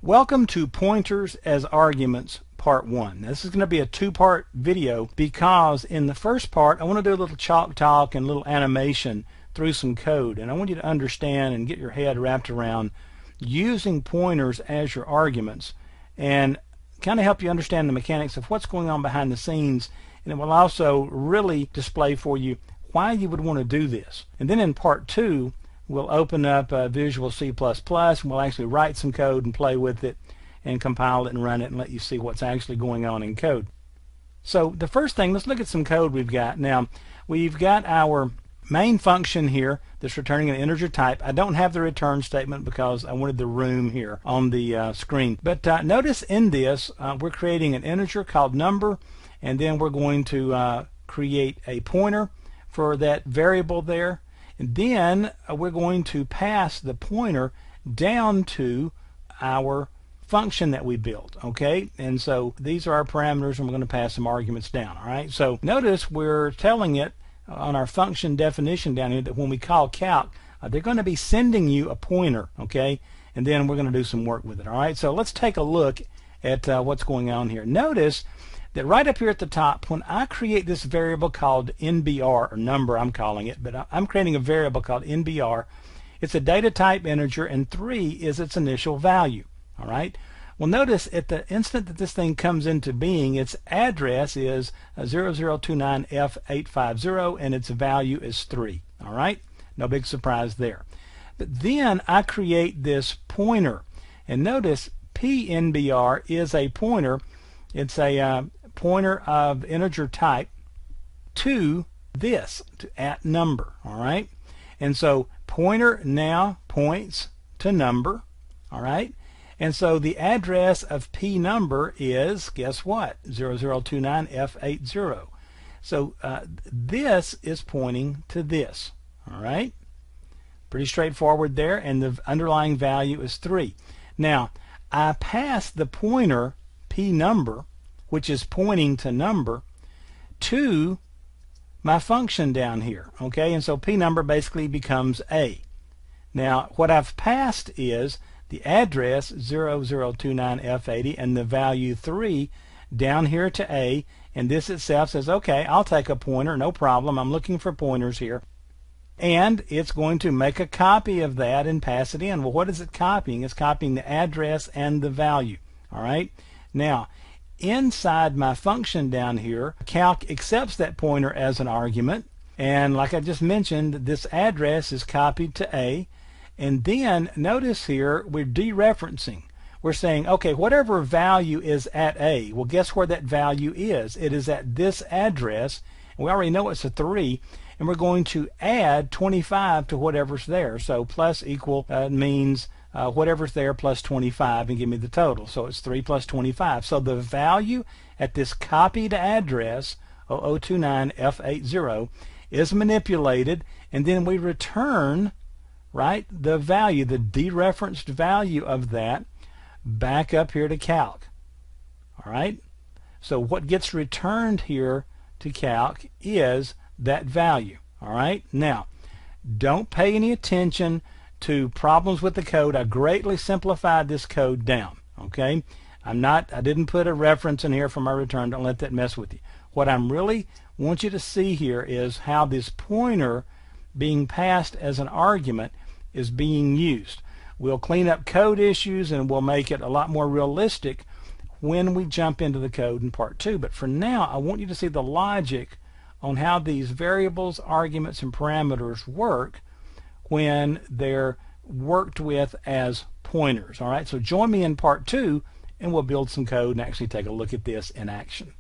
Welcome to Pointers as Arguments Part 1. Now, this is going to be a two-part video because in the first part I want to do a little chalk talk and a little animation through some code, and I want you to understand and get your head wrapped around using pointers as your arguments and kind of help you understand the mechanics of what's going on behind the scenes, and it will also really display for you why you would want to do this. And then in Part 2 we'll open up Visual C++ and we'll actually write some code and play with it and compile it and run it and let you see what's actually going on in code. So the first thing, let's look at some code we've got. Now we've got our main function here that's returning an integer type. I don't have the return statement because I wanted the room here on the screen. But notice in this we're creating an integer called number, and then we're going to create a pointer for that variable there. And then we're going to pass the pointer down to our function that we built, okay? And so these are our parameters, and we're going to pass some arguments down, all right? So notice we're telling it on our function definition down here that when we call calc, they're going to be sending you a pointer, okay? And then we're going to do some work with it, all right? So let's take a look at what's going on here. Notice that right up here at the top, when I create this variable called NBR, or number I'm calling it, but I'm creating a variable called NBR. It's a data type integer, and 3 is its initial value. All right. Well, notice at the instant that this thing comes into being, its address is 0029F850, and its value is 3. All right. No big surprise there. But then I create this pointer, and notice PNBR is a pointer. It's a pointer of integer type to this, to at number, all right? And so pointer now points to number, all right? And so the address of P number is, guess what, 0029F80. So this is pointing to this, all right? Pretty straightforward there, and the underlying value is 3. Now, I pass the pointer P number, which is pointing to number, to my function down here, okay? And so P number basically becomes A. Now what I've passed is the address 0029F80 and the value 3 down here to A, and this itself says, okay, I'll take a pointer, no problem, I'm looking for pointers here, and it's going to make a copy of that and pass it in. Well, what is it copying? It's copying the address and the value, all right? Now inside my function down here, calc accepts that pointer as an argument, and like I just mentioned, this address is copied to A, and then notice here we're dereferencing. We're saying, okay, whatever value is at A, well, guess where that value is? It is at this address, and we already know it's a 3, and we're going to add 25 to whatever's there. So plus equal means whatever's there plus 25 and give me the total. So it's 3 plus 25. So the value at this copied address 0029F80 is manipulated, and then we return, right, the value, the dereferenced value of that back up here to calc. All right? So what gets returned here to calc is that value. All right? Now, don't pay any attention to problems with the code. I greatly simplified this code down, okay? I didn't put a reference in here for my return. Don't let that mess with you. What I'm really want you to see here is how this pointer being passed as an argument is being used. We'll clean up code issues and we'll make it a lot more realistic when we jump into the code in Part 2. But for now, I want you to see the logic on how these variables, arguments, and parameters work when they're worked with as pointers. All right, so join me in Part 2 and we'll build some code and actually take a look at this in action.